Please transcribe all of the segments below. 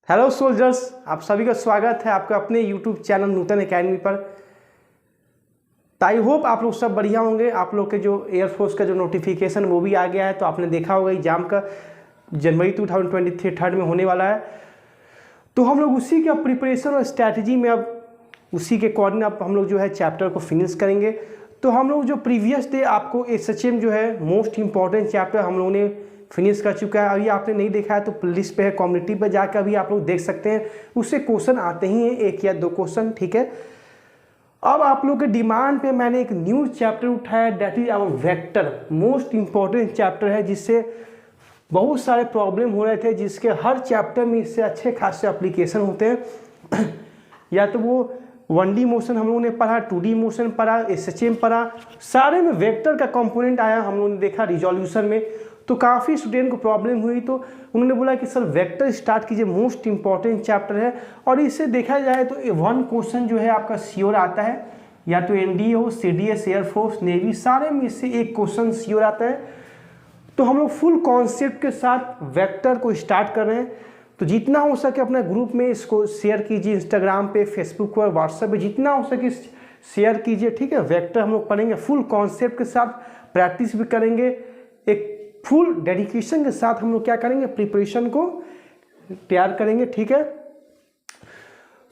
Hello soldiers, आप सभी का स्वागत है आपके अपने यूट्यूब चैनल नूतन एकेडमी पर। आई होप आप लोग सब बढ़िया होंगे। आप लोग के जो एयरफोर्स का जो नोटिफिकेशन वो भी आ गया है, तो आपने देखा होगा एग्जाम का जनवरी 2023 थर्ड में होने वाला है। तो हम लोग उसी का प्रिपरेशन और स्ट्रैटेजी में अब उसी के अकॉर्डिंग अब हम लोग जो है चैप्टर को फिनिश करेंगे। तो हम लोग जो प्रीवियस डे आपको एसएचएम जो है मोस्ट इंपॉर्टेंट चैप्टर हम लोगों ने फिनिश कर चुका है। अभी आपने नहीं देखा है तो लिस्ट पे है, कम्युनिटी पर जाकर अभी आप लोग देख सकते हैं। उससे क्वेश्चन आते ही हैं, एक या दो क्वेश्चन, ठीक है। अब आप लोग के डिमांड पे मैंने एक न्यू चैप्टर उठाया, that is our vector. Most important chapter है जिससे बहुत सारे प्रॉब्लम हो रहे थे, जिसके हर चैप्टर में इससे अच्छे खासे एप्लीकेशन होते हैं। या तो वो 1D मोशन हम लोगों ने पढ़ा, 2D मोशन पढ़ा, एसएचएम पढ़ा, सारे में वेक्टर का कंपोनेंट आया हम लोगों ने देखा रिजोल्यूशन में। तो काफ़ी स्टूडेंट को प्रॉब्लम हुई, तो उन्होंने बोला कि सर वेक्टर स्टार्ट कीजिए, मोस्ट इंपॉर्टेंट चैप्टर है। और इससे देखा जाए तो 1 क्वेश्चन जो है आपका श्योर आता है, या तो एनडीए हो, सीडीएस, एयरफोर्स, नेवी, सारे में इससे एक क्वेश्चन श्योर आता है। तो हम लोग फुल कॉन्सेप्ट के साथ वेक्टर को स्टार्ट कर रहे हैं। तो जितना हो सके अपने ग्रुप में इसको शेयर कीजिए, इंस्टाग्राम पे, फेसबुक पर, व्हाट्सएप पे, जितना हो सके शेयर कीजिए, ठीक है। वेक्टर हम लोग पढ़ेंगे फुल कॉन्सेप्ट के साथ, प्रैक्टिस भी करेंगे, एक फुल डेडिकेशन के साथ हम लोग क्या करेंगे, प्रिपरेशन को तैयार करेंगे, ठीक है।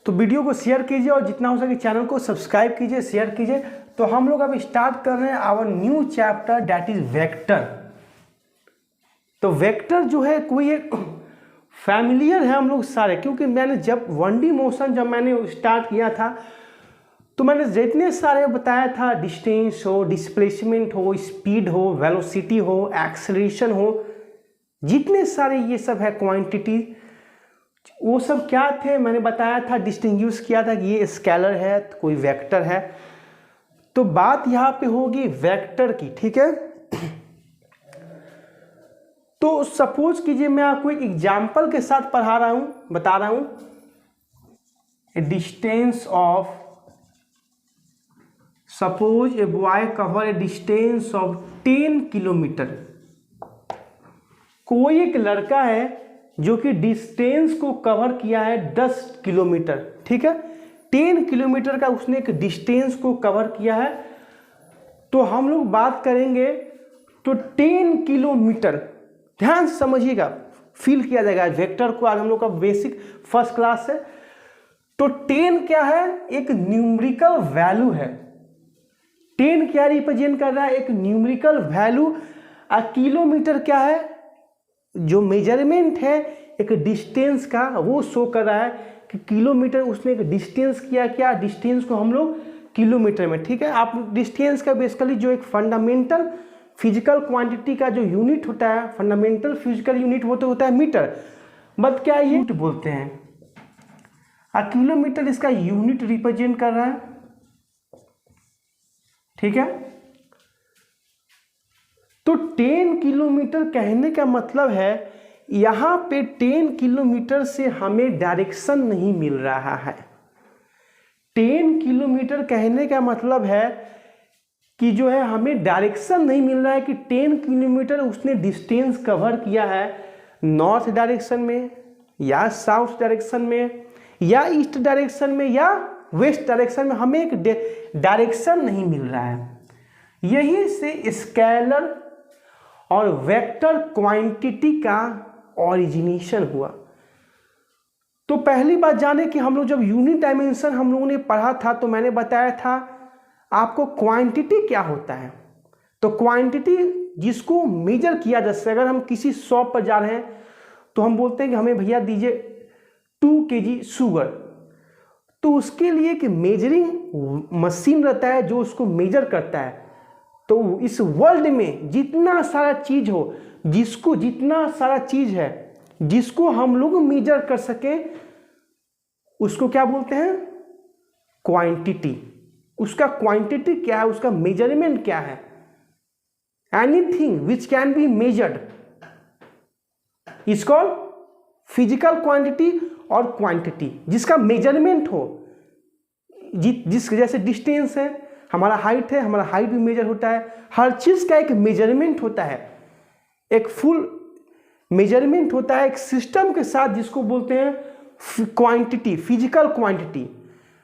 तो वीडियो को शेयर कीजिए और जितना हो सके चैनल को सब्सक्राइब कीजिए, शेयर कीजिए। तो हम लोग अब स्टार्ट कर रहे हैं our new chapter, that is vector. तो वेक्टर जो है कोई एक फैमिलियर है हम लोग सारे, क्योंकि मैंने जब 1D मोशन जब मैंने स्टार्ट किया था तो मैंने जितने सारे बताया था, डिस्टेंस हो, डिस्प्लेसमेंट हो, स्पीड हो, वेलोसिटी हो, एक्सेलरेशन हो, जितने सारे ये सब है क्वांटिटी, वो सब क्या थे मैंने बताया था, डिस्टिंग्विश किया था कि ये स्केलर है तो कोई वेक्टर है। तो बात यहाँ पे होगी वेक्टर की, ठीक है। तो सपोज कीजिए मैं आपको एक एग्जाम्पल के साथ पढ़ा रहा हूं, बता रहा हूं, ए distance of, suppose a boy cover A distance of 10 kilometre. कोई एक लड़का है जो कि डिस्टेंस को कवर किया है 10 किलोमीटर, ठीक है। 10 किलोमीटर का उसने एक डिस्टेंस को कवर किया है। तो हम लोग बात करेंगे तो 10 किलोमीटर, ध्यान से समझिएगा, फील किया जाएगा वेक्टर को। आज हम लोग का बेसिक फर्स्ट क्लास है। तो 10 क्या है, एक न्यूमेरिकल वैल्यू है। 10 क्या रिप्रेजेंट कर रहा है, एक न्यूमेरिकल वैल्यू। और किलोमीटर क्या है, जो मेजरमेंट है एक डिस्टेंस का, वो शो कर रहा है कि किलोमीटर उसने एक डिस्टेंस किया, क्या डिस्टेंस को हम लोग किलोमीटर में, ठीक है। आप डिस्टेंस का बेसिकली जो एक फंडामेंटल फिजिकल क्वांटिटी का जो यूनिट होता है, फंडामेंटल फिजिकल यूनिट वो तो होता है मीटर, बट क्या ये यूनिट बोलते हैं, और किलोमीटर इसका यूनिट रिप्रेजेंट कर रहा है, ठीक है। तो 10 किलोमीटर कहने का मतलब है यहां पे 10 किलोमीटर से हमें डायरेक्शन नहीं मिल रहा है। 10 किलोमीटर कहने का मतलब है कि जो है हमें डायरेक्शन नहीं मिल रहा है कि 10 किलोमीटर उसने डिस्टेंस कवर किया है नॉर्थ डायरेक्शन में, या साउथ डायरेक्शन में, या ईस्ट डायरेक्शन में, या वेस्ट डायरेक्शन में। हमें एक डायरेक्शन नहीं मिल रहा है। यही से स्केलर और वेक्टर क्वांटिटी का ओरिजिनेशन हुआ। तो पहली बात जाने कि हम लोग जब यूनिट डायमेंशन हम लोगों ने पढ़ा था, तो मैंने बताया था आपको क्वांटिटी क्या होता है। तो क्वांटिटी जिसको मेजर किया, जैसे अगर हम किसी शॉप पर जा रहे हैं तो हम बोलते हैं कि हमें भैया दीजिए 2 kg शुगर। तो उसके लिए एक मेजरिंग मशीन रहता है जो उसको मेजर करता है। तो इस वर्ल्ड में जितना सारा चीज हो, जिसको जितना सारा चीज है जिसको हम लोग मेजर कर सके, उसको क्या बोलते हैं, क्वांटिटी। उसका क्वांटिटी क्या है, उसका मेजरमेंट क्या है, anything which can be measured is called physical quantity. और क्वांटिटी जिसका मेजरमेंट हो, जिस जैसे डिस्टेंस है, हमारा हाइट है, हमारा हाइट भी मेजर होता है। हर चीज का एक मेजरमेंट होता है, एक फुल मेजरमेंट होता है एक सिस्टम के साथ, जिसको बोलते हैं क्वांटिटी, फिजिकल क्वांटिटी।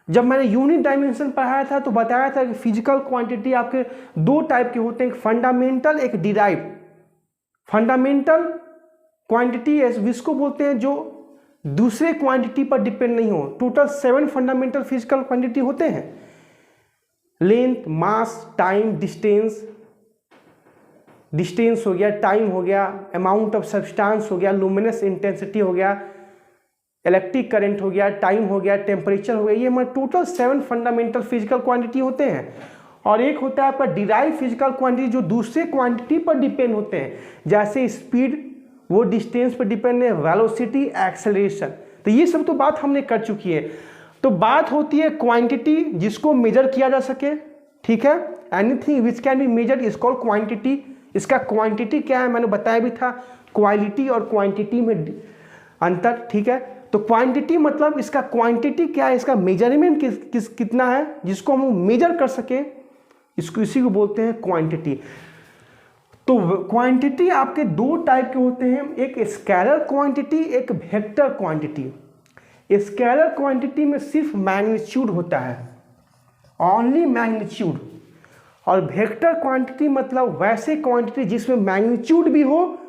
जब मैंने यूनिट डायमेंशन पढ़ाया था तो बताया था कि फिजिकल क्वांटिटी आपके दो टाइप के होते हैं, एक फंडामेंटल, एक डिराइव। फंडामेंटल क्वांटिटी जिसको बोलते हैं जो दूसरे क्वांटिटी पर डिपेंड नहीं हो। टोटल 7 फंडामेंटल फिजिकल क्वांटिटी होते हैं, लेंथ, मास, टाइम, डिस्टेंस हो गया, टाइम हो गया, अमाउंट ऑफ सब्सटेंस हो गया, लुमिनस इंटेंसिटी हो गया, इलेक्ट्रिक करंट हो गया, टाइम हो गया, टेम्परेचर हो गया। ये हमारे टोटल 7 फंडामेंटल फिजिकल क्वांटिटी होते हैं। और एक होता है आपका डिराइव फिजिकल क्वांटिटी जो दूसरे क्वांटिटी पर डिपेंड होते हैं, जैसे स्पीड, वो डिस्टेंस पर डिपेंड है, वेलोसिटी, एक्सेलरेशन। तो ये सब तो बात हमने कर चुकी है। तो बात होती है क्वांटिटी जिसको मेजर किया जा सके, ठीक है। Anything which can be measured is called quantity. इसका क्वांटिटी क्या है मैंने बताया भी था, क्वालिटी और क्वांटिटी में अंतर, ठीक है। तो क्वांटिटी मतलब इसका क्वांटिटी क्या है, इसका मेजरमेंट कितना है जिसको हम मेजर कर सके, इसको इसी को बोलते हैं क्वांटिटी। तो क्वांटिटी आपके दो टाइप के होते हैं, एक स्केलर क्वांटिटी, एक वेक्टर क्वांटिटी। स्केलर क्वांटिटी में सिर्फ मैग्नीट्यूड होता है, ओनली मैग्नीट्यूड। और वेक्टर क्वांटिटी मतलब वैसे क्वांटिटी जिसमें मैग्नीट्यूड भी हो,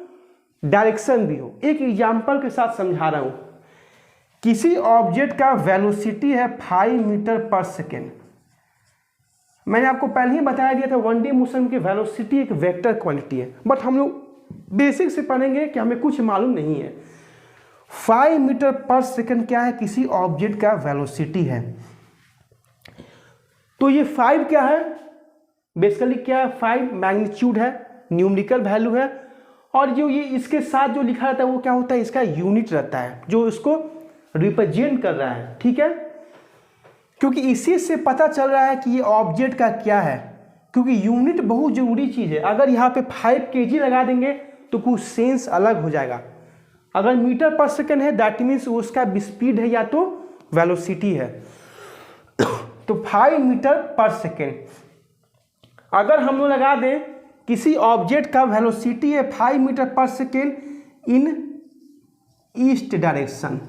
डायरेक्शन भी हो। एक एग्जांपल के साथ समझा रहा हूं। किसी ऑब्जेक्ट का वेलोसिटी है 5 मीटर पर सेकेंड। मैंने आपको पहले ही बताया दिया था 1D मोशन की वेलोसिटी एक वेक्टर क्वांटिटी है, बट हम लोग बेसिक से पढ़ेंगे कि हमें कुछ मालूम नहीं है। 5 मीटर पर सेकेंड क्या है, किसी ऑब्जेक्ट का वेलोसिटी है। तो ये 5 क्या है, बेसिकली क्या है, 5 मैग्नीट्यूड है, न्यूमेरिकल वैल्यू है। और जो ये इसके साथ जो लिखा रहता है वो क्या होता है, इसका यूनिट रहता है जो इसको रिप्रेजेंट कर रहा है, ठीक है। क्योंकि इसी से पता चल रहा है कि ये ऑब्जेक्ट का क्या है, क्योंकि यूनिट बहुत जरूरी चीज है। अगर यहाँ पे 5 kg लगा देंगे तो कुछ सेंस अलग हो जाएगा। अगर मीटर पर सेकेंड है दैट मीन्स उसका स्पीड है या तो वेलोसिटी है। तो 5 मीटर पर सेकेंड अगर हम लोग लगा दें किसी ऑब्जेक्ट का वेलोसिटी है 5 मीटर पर second in east direction,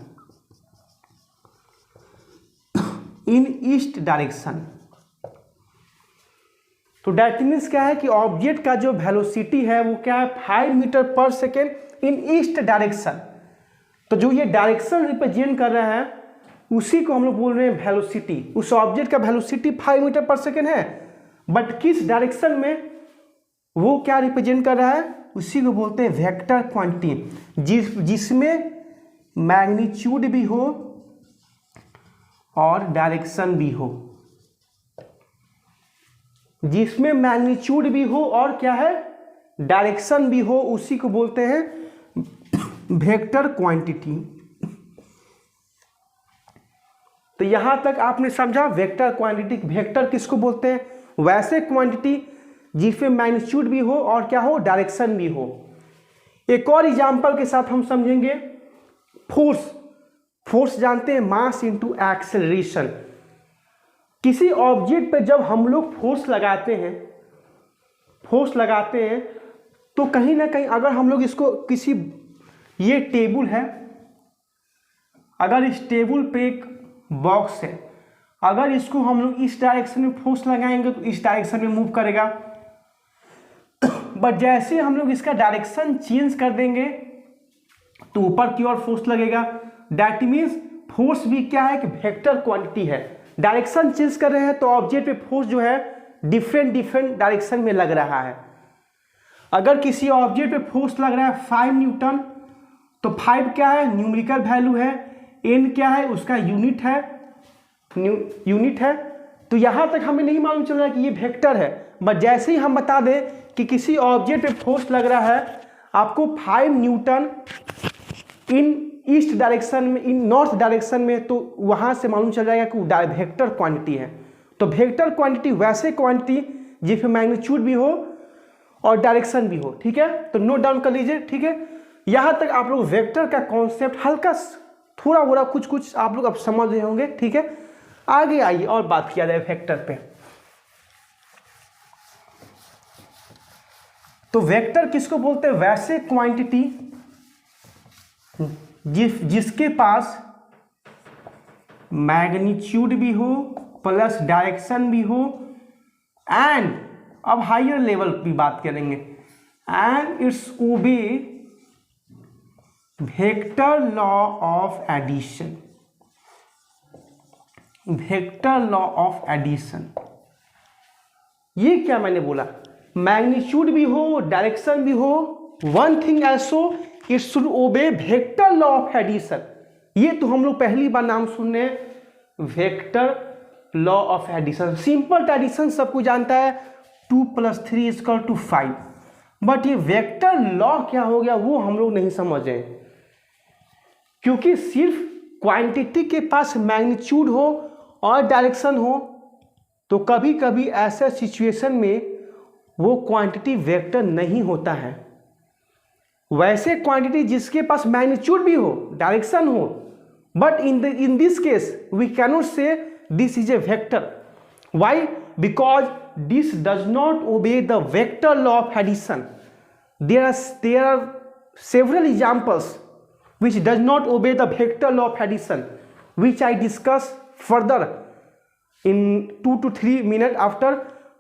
in east direction, तो दैट मीन्स क्या है कि ऑब्जेक्ट का जो वेलोसिटी है वो क्या है 5 मीटर पर सेकेंड इन ईस्ट डायरेक्शन। तो जो ये डायरेक्शन रिप्रेजेंट कर रहा है उसी को हम लोग बोल रहे हैं वेलोसिटी। उस ऑब्जेक्ट का वेलोसिटी 5 मीटर पर सेकेंड है, बट किस डायरेक्शन में वो क्या रिप्रेजेंट कर रहा है, उसी को बोलते हैं वेक्टर क्वांटिटी, जिसमें मैग्नीट्यूड भी हो और डायरेक्शन भी हो, जिसमें मैग्नीट्यूड भी हो और क्या है, डायरेक्शन भी हो, उसी को बोलते हैं वेक्टर क्वांटिटी। तो यहां तक आपने समझा वेक्टर क्वांटिटी। वेक्टर किसको बोलते हैं, वैसे क्वांटिटी जिसमें मैग्नीट्यूड भी हो और क्या हो, डायरेक्शन भी हो। एक और एग्जांपल के साथ हम समझेंगे फोर्स। फोर्स जानते हैं, मास इंटू एक्सेलरेशन। किसी ऑब्जेक्ट पे जब हम लोग फोर्स लगाते हैं तो कहीं ना कहीं अगर हम लोग इसको किसी, ये टेबल है, अगर इस टेबल पे एक बॉक्स है, अगर इसको हम लोग इस डायरेक्शन में फोर्स लगाएंगे तो इस डायरेक्शन में मूव करेगा। बट जैसे हम लोग इसका डायरेक्शन चेंज कर देंगे तो ऊपर की ओर फोर्स लगेगा। दैट मीन्स फोर्स भी क्या है कि वेक्टर क्वांटिटी है। डायरेक्शन चेंज कर रहे हैं तो ऑब्जेक्ट पे फोर्स जो है डिफरेंट डायरेक्शन में लग रहा है। अगर किसी ऑब्जेक्ट पे फोर्स लग रहा है 5 न्यूटन, तो 5 क्या है, न्यूमेरिकल वैल्यू है, n क्या है, उसका यूनिट है। तो यहां तक हमें नहीं मालूम चल रहा है कि ये वेक्टर है, बट जैसे ही हम बता दें कि किसी ऑब्जेक्ट पे फोर्स लग रहा है आपको 5 न्यूटन इन ईस्ट डायरेक्शन में, इन नॉर्थ डायरेक्शन में, तो वहां से मालूम चल जाएगा कि वेक्टर क्वांटिटी है। तो वेक्टर क्वांटिटी वैसे क्वांटिटी जिसमें मैग्नीट्यूड भी हो और डायरेक्शन भी हो, ठीक है। तो नोट डाउन कर लीजिए, ठीक है। यहां तक आप लोग वेक्टर का कॉन्सेप्ट हल्का थोड़ा बोरा कुछ आप लोग अब समझ रहे होंगे, ठीक है। आगे आइए और बात किया जाए वेक्टर पे। तो वेक्टर किसको बोलते हैं, वैसे क्वांटिटी जिसके पास मैग्नीट्यूड भी हो प्लस डायरेक्शन भी हो, एंड अब हायर लेवल की बात करेंगे, and it's obey vector law of addition. Vector law of addition, ये क्या मैंने बोला, मैग्नीट्यूड भी हो डायरेक्शन भी हो, one thing also it should obey vector law of addition. ये तो हम लोग पहली बार नाम सुन रहे हैं, vector law of addition. Simple addition सबको जानता है, 2 + 3 = 5, बट ये वेक्टर लॉ क्या हो गया वो हम लोग नहीं समझ रहे, क्योंकि सिर्फ क्वांटिटी के पास मैग्नीट्यूड हो और डायरेक्शन हो तो कभी कभी ऐसे सिचुएशन में वो क्वांटिटी वेक्टर नहीं होता है। वैसे क्वांटिटी जिसके पास मैग्नीट्यूड भी हो डायरेक्शन हो, but in this case we cannot say this is a vector. Why? Because this does not obey the vector law of addition. There are several examples which does not obey the vector law of addition, which I discuss further in 2 to 3 minutes after.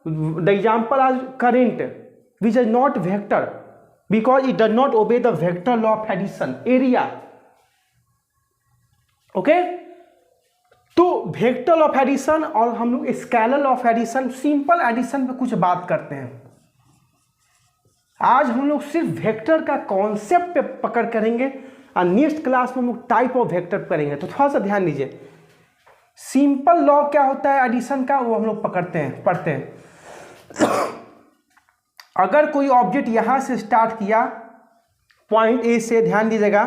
The example are current, which is not vector because it does not obey the vector law of addition. Area, okay? तो vector law of addition और हम लोग scalar law of addition, simple addition पे कुछ बात करते हैं। आज हम लोग सिर्फ वेक्टर का कॉन्सेप्ट पे पकड़ करेंगे और नेक्स्ट क्लास में हम लोग टाइप ऑफ वेक्टर करेंगे। तो थोड़ा सा ध्यान दीजिए, सिंपल लॉ क्या होता है एडिशन का वो हम लोग पढ़ते हैं। अगर कोई ऑब्जेक्ट यहां से स्टार्ट किया पॉइंट ए से, ध्यान दीजिएगा,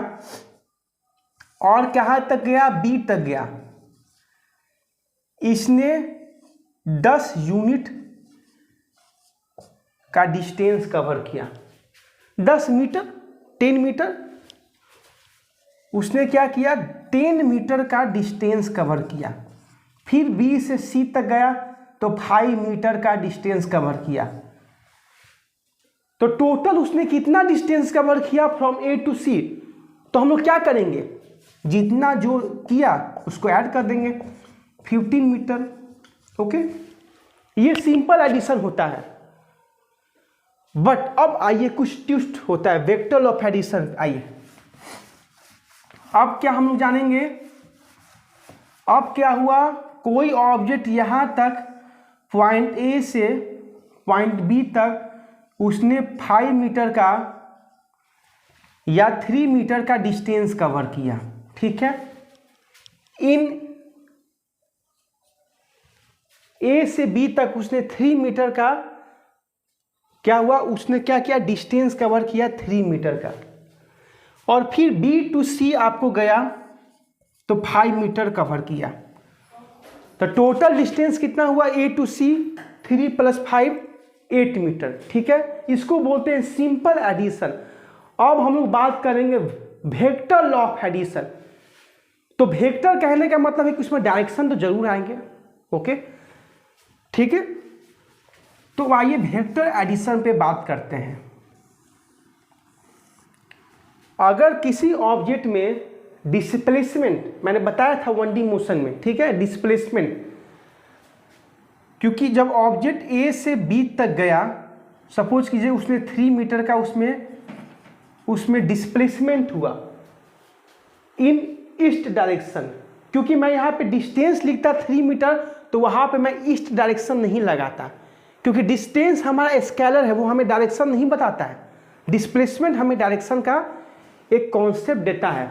और कहां तक गया, बी तक गया, इसने 10 यूनिट का डिस्टेंस कवर किया, 10 मीटर, 10 मीटर, उसने क्या किया, 10 मीटर का डिस्टेंस कवर किया। फिर बी से सी तक गया तो 5 मीटर का डिस्टेंस कवर किया। तो टोटल उसने कितना डिस्टेंस कवर किया फ्रॉम ए टू सी? तो हम लोग क्या करेंगे, जितना जो किया उसको ऐड कर देंगे, 15 मीटर। ओके, ये सिंपल एडिशन होता है। बट अब आइए कुछ ट्विस्ट होता है वेक्टर ऑफ एडिशन। आइए अब क्या हम लोग जानेंगे, अब क्या हुआ, कोई ऑब्जेक्ट यहां तक पॉइंट ए से पॉइंट बी तक उसने 5 मीटर का या 3 मीटर का डिस्टेंस कवर किया, ठीक है। इन ए से बी तक उसने 3 मीटर का क्या हुआ, उसने क्या किया, डिस्टेंस कवर किया 3 मीटर का। और फिर बी टू सी आपको गया तो 5 मीटर कवर किया। तो टोटल डिस्टेंस कितना हुआ, ए टू सी 3 + 5 8 मीटर, ठीक है। इसको बोलते हैं सिंपल एडिशन। अब हम लोग बात करेंगे वेक्टर लॉ ऑफ एडिशन। तो वेक्टर कहने का मतलब है कि उसमें डायरेक्शन तो जरूर आएंगे, ओके, ठीक है। तो आइए वेक्टर एडिशन पे बात करते हैं। अगर किसी ऑब्जेक्ट में डिस्प्लेसमेंट, मैंने बताया था 1D मोशन में, ठीक है, डिस्प्लेसमेंट, क्योंकि जब ऑब्जेक्ट ए से बी तक गया, सपोज कीजिए उसने 3 मीटर का उसमें डिस्प्लेसमेंट हुआ इन ईस्ट डायरेक्शन। क्योंकि मैं यहाँ पे डिस्टेंस लिखता 3 मीटर तो वहाँ पे मैं ईस्ट डायरेक्शन नहीं लगाता, क्योंकि डिस्टेंस हमारा स्केलर है, वो हमें डायरेक्शन नहीं बताता है। डिस्प्लेसमेंट हमें डायरेक्शन का एक कॉन्सेप्ट देता है।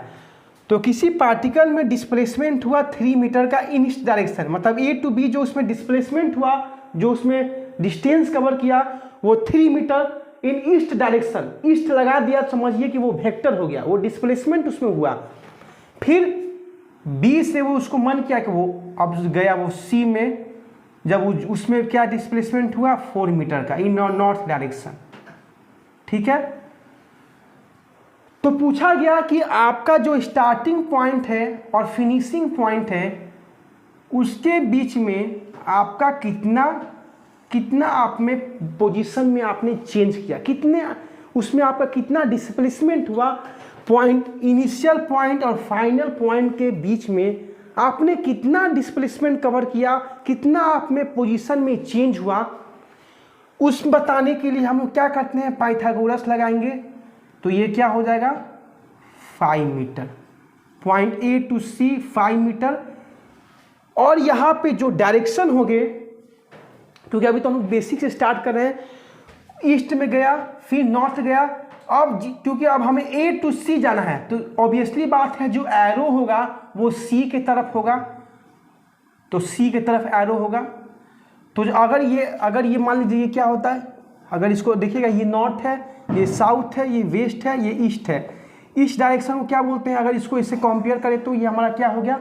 तो किसी पार्टिकल में डिस्प्लेसमेंट हुआ 3 मीटर का इन ईस्ट डायरेक्शन, मतलब ए टू बी जो उसमें डिस्प्लेसमेंट हुआ, जो उसमें डिस्टेंस कवर किया वो 3 मीटर इन ईस्ट डायरेक्शन, ईस्ट लगा दिया, समझिए कि वो वेक्टर हो गया, वो डिस्प्लेसमेंट उसमें हुआ। फिर बी से वो उसको मन किया कि वो अब गया वो सी में, जब उसमें क्या डिस्प्लेसमेंट हुआ 4 मीटर का इन नॉर्थ डायरेक्शन, ठीक है। तो पूछा गया कि आपका जो स्टार्टिंग पॉइंट है और फिनिशिंग पॉइंट है उसके बीच में आपका कितना आप में पोजीशन में आपने चेंज किया, कितने उसमें आपका कितना डिस्प्लेसमेंट हुआ, पॉइंट इनिशियल पॉइंट और फाइनल पॉइंट के बीच में आपने कितना डिस्प्लेसमेंट कवर किया, कितना आप में पोजीशन में चेंज हुआ, उस बताने के लिए हम लोग क्या करते हैं, पाइथागोरस लगाएंगे। तो ये क्या हो जाएगा 5 metre, point A to C 5 metre. और यहाँ पे जो डायरेक्शन होंगे, क्योंकि अभी तो हम बेसिक से स्टार्ट कर रहे हैं, ईस्ट में गया फिर नॉर्थ गया। अब क्योंकि अब हमें ए टू सी जाना है तो ऑब्वियसली बात है जो एरो होगा वो सी की तरफ होगा, तो सी की तरफ एरो होगा। तो अगर ये मान लीजिए ये क्या होता है, अगर इसको देखिएगा ये नॉर्थ है, ये साउथ है, ये वेस्ट है, ये ईस्ट है। इस डायरेक्शन को क्या बोलते हैं, अगर इसको इससे कंपेयर करें तो ये हमारा क्या हो गया,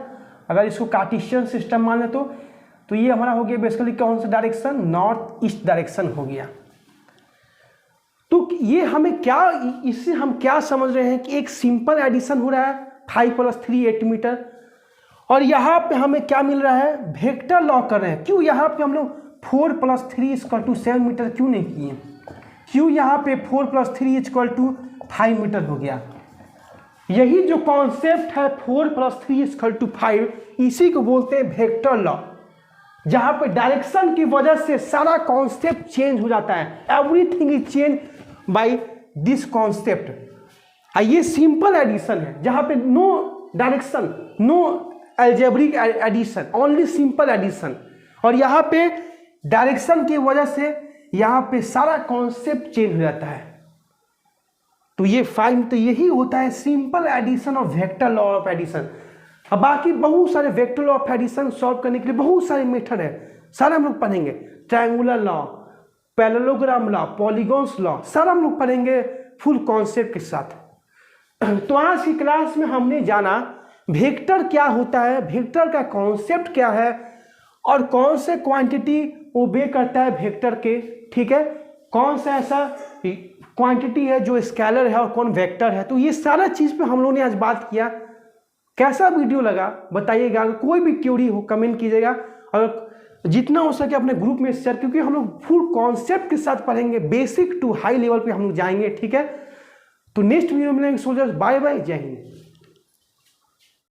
अगर इसको कार्टेशियन सिस्टम मान लें तो ये हमारा हो गया बेसिकली कौन सा डायरेक्शन, नॉर्थ ईस्ट डायरेक्शन हो गया। तो ये हमें क्या, इससे हम क्या समझ रहे हैं कि एक सिंपल एडिशन हो रहा है 5 + 3 8 मीटर, और यहाँ पे हमें क्या मिल रहा है, वेक्टर लॉ कर रहे हैं। क्यों यहाँ पे हम लोग 4 + 3 = 7 मीटर क्यों नहीं किए, क्यों यहाँ पे 4 + 3 = 5 मीटर हो गया। यही जो कॉन्सेप्ट है 4 + 3 = 5, इसी को बोलते हैं वेक्टर लॉ, जहाँ पे डायरेक्शन की वजह से सारा कॉन्सेप्ट चेंज हो जाता है। Everything is change by this concept. ये सिंपल एडिशन है जहाँ पे no direction, no algebraic addition, only simple addition. और यहाँ पे डायरेक्शन की वजह से यहाँ पे सारा कॉन्सेप्ट चेंज हो जाता है। तो ये 5, तो यही होता है सिंपल एडिशन और वेक्टर लॉ ऑफ एडिशन। अब बाकी बहुत सारे vector law of addition solve करने के लिए बहुत सारे मेथड है, सारा हम लोग पढ़ेंगे। Triangular law, parallelogram law, polygons law, सारा हम लोग पढ़ेंगे फुल कॉन्सेप्ट के साथ। तो आज की क्लास में हमने जाना वेक्टर क्या होता है, वेक्टर का कॉन्सेप्ट क्या है, और कौन से क्वांटिटी ओबे करता है वेक्टर के, ठीक है, कौन सा ऐसा क्वांटिटी है जो स्केलर है और कौन वेक्टर है। तो ये सारा चीज पे हम लोगों ने आज बात किया। कैसा वीडियो लगा बताइएगा, कोई भी क्वेरी हो कमेंट कीजिएगा, और जितना हो सके अपने ग्रुप में शेयर, क्योंकि हम लोग फुल कॉन्सेप्ट के साथ पढ़ेंगे, बेसिक टू हाई लेवल पे हम लोग जाएंगे, ठीक है। तो नेक्स्ट वीडियो में मिलेंगे। सोल्जर्स, बाय बाय, जय हिंद।